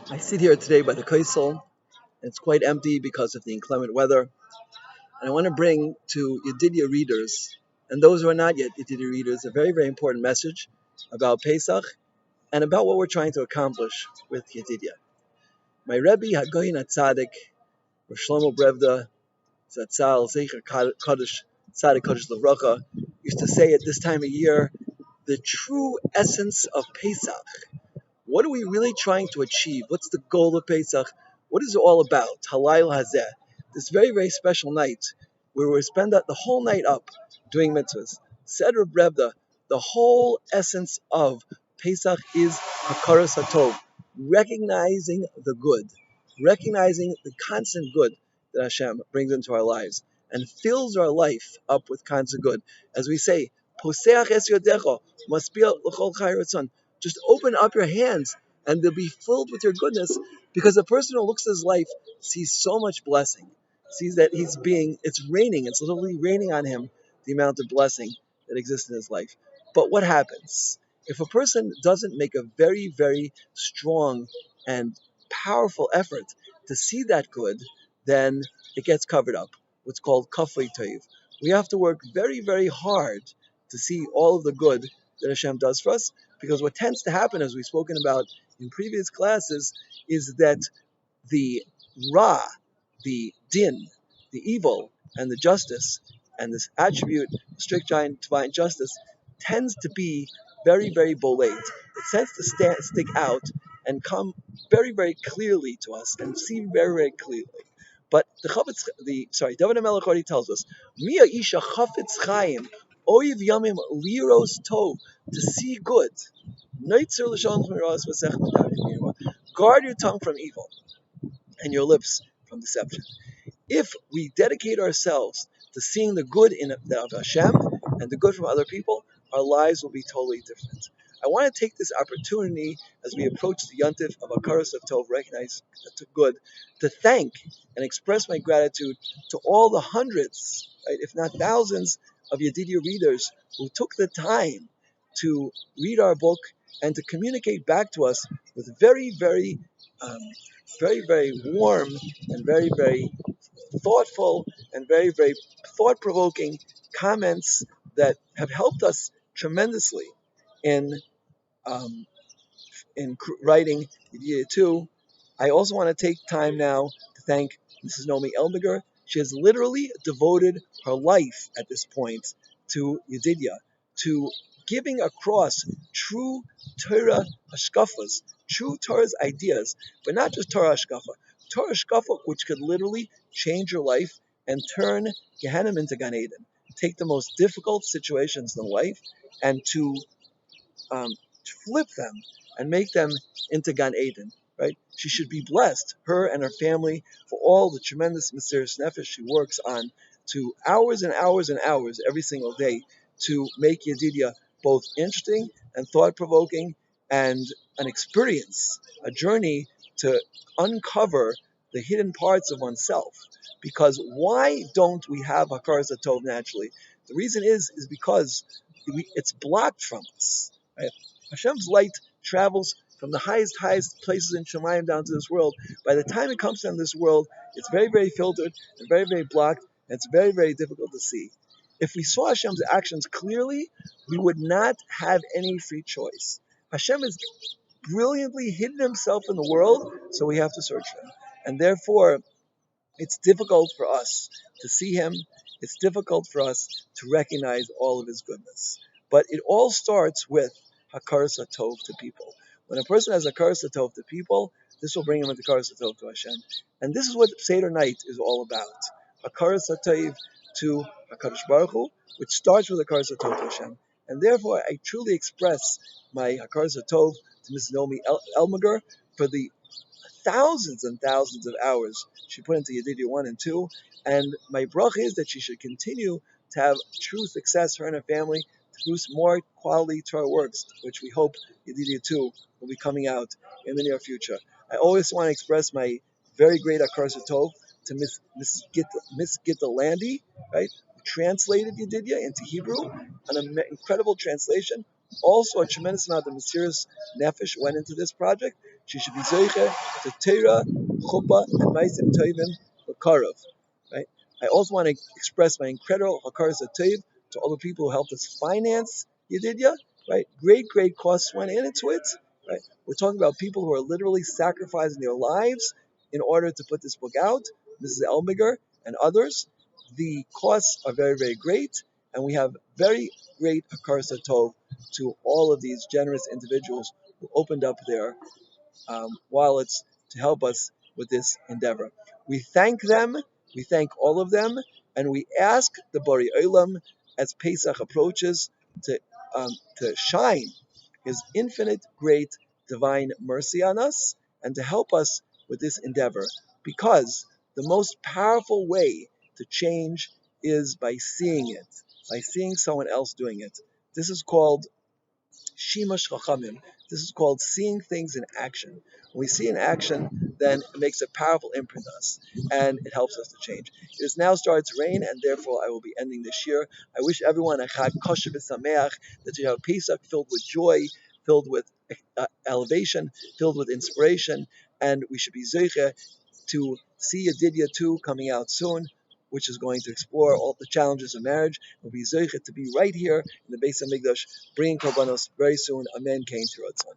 I sit here today by the Kaisel, and it's quite empty because of the inclement weather. And I want to bring to Yedidya readers, and those who are not yet Yedidya readers, a very, very important message about Pesach and about what we're trying to accomplish with Yedidya. My Rebbe, Hagoyin Atzadik, Rav Shlomo Brevda, Zatzal, Zecher Kodesh, Tzadik Kodesh Lavracha, used to say at this time of year, the true essence of Pesach. What are we really trying to achieve? What's the goal of Pesach? What is it all about? Halayil Hazeh. This very, very special night where we spend the whole night up doing mitzvahs. Said Reb Revda, the whole essence of Pesach is Hakaras Hatov, recognizing the good, recognizing the constant good that Hashem brings into our lives and fills our life up with constant good. As we say, Poseach es yodecho, maspia l'chol chai ratzon. Just open up your hands and they'll be filled with your goodness, because a person who looks at his life sees so much blessing, sees that it's raining, it's literally raining on him, the amount of blessing that exists in his life. But what happens? If a person doesn't make a very, very strong and powerful effort to see that good, then it gets covered up, what's called kafei toiv. We have to work very, very hard to see all of the good that Hashem does for us, because what tends to happen, as we've spoken about in previous classes, is that the Ra, the Din, the evil, and the justice, and this attribute, strict giant divine justice, tends to be very, very bolate. It tends to stick out and come very, very clearly to us and see very, very clearly. But David HaMelech already tells us, Mia Isha Chafetz Chaim, Oiv Yamim Liros Tov, to see good. Guard your tongue from evil and your lips from deception. If we dedicate ourselves to seeing the good of Hashem and the good from other people, our lives will be totally different. I want to take this opportunity as we approach the Yontif of Hakaras of Tov, recognize the good, to thank and express my gratitude to all the hundreds, right, if not thousands, of Yedidya readers who took the time to read our book and to communicate back to us with very, very, very, very warm and very, very thoughtful and very, very thought-provoking comments that have helped us tremendously in um, writing Yedidya 2. I also want to take time now to thank Mrs. Nomi Elmiger. She has literally devoted her life at this point to Yedidya, to giving across true Torah hashkafas, true Torah's ideas, but not just Torah hashkafa which could literally change your life and turn Gehenna into Gan Eden. Take the most difficult situations in life and to flip them and make them into Gan Eden, right? She should be blessed, her and her family, for all the tremendous mysterious nefesh she works on, to hours and hours and hours every single day to make Yedidya both interesting and thought-provoking and an experience, a journey to uncover the hidden parts of oneself. Because why don't we have Hakaras Tov naturally? The reason is because it's blocked from us. Right? Hashem's light travels from the highest places in Shemayim down to this world. By the time it comes down to this world, it's very, very filtered and very, very blocked, and it's very, very difficult to see. If we saw Hashem's actions clearly, we would not have any free choice. Hashem has brilliantly hidden himself in the world, so we have to search for him. And therefore, it's difficult for us to see him. It's difficult for us to recognize all of his goodness. But it all starts with Hakaras Tov to people. When a person has Hakaras Tov to people, this will bring him into Hakaras Tov to Hashem. And this is what Seder night is all about. Hakaras Tov to HaKadosh Baruch Hu, which starts with Hakaras Tov to Hashem. And therefore, I truly express my Hakaras Tov to Mrs. Nomi Elmiger for the thousands and thousands of hours she put into Yedidya 1 and 2. And my bracha is that she should continue to have true success, her and her family, to produce more quality Torah works, which we hope Yedidya 2 will be coming out in the near future. I always want to express my very great Hakaras Tov to Miss Gitta Landy, right, who translated Yedidya into Hebrew, an incredible translation. Also, a tremendous amount of mysterious nefesh went into this project, she should be zeiche to Torah, chuppah, and ma'asim tovim v'karov. Right? I also want to express my incredible hakaras hatov to all the people who helped us finance Yedidya. Right? Great costs went into it. Right? We're talking about people who are literally sacrificing their lives in order to put this book out. Mrs. Elmiger and others. The costs are very great, and we have very great hakaras hatov to all of these generous individuals who opened up their wallets to help us with this endeavor. We thank them, we thank all of them, and we ask the Bari Olam as Pesach approaches to, to shine His infinite, great, divine mercy on us and to help us with this endeavor. Because the most powerful way to change is by seeing it, by seeing someone else doing it. This is called Shimash Chachamim. This is called seeing things in action. When we see in action, then it makes a powerful imprint on us, and it helps us to change. It has now started to rain, and therefore I will be ending this year. I wish everyone a Chag Kosher V'Sameach, that you have Pesach filled with joy, filled with elevation, filled with inspiration, and we should be zeiche to see Yedidya 2 coming out soon, which is going to explore all the challenges of marriage. We'll be zeiche to be right here in the base of Migdash, bringing korbanos very soon. Amen. Kain Tiratzon.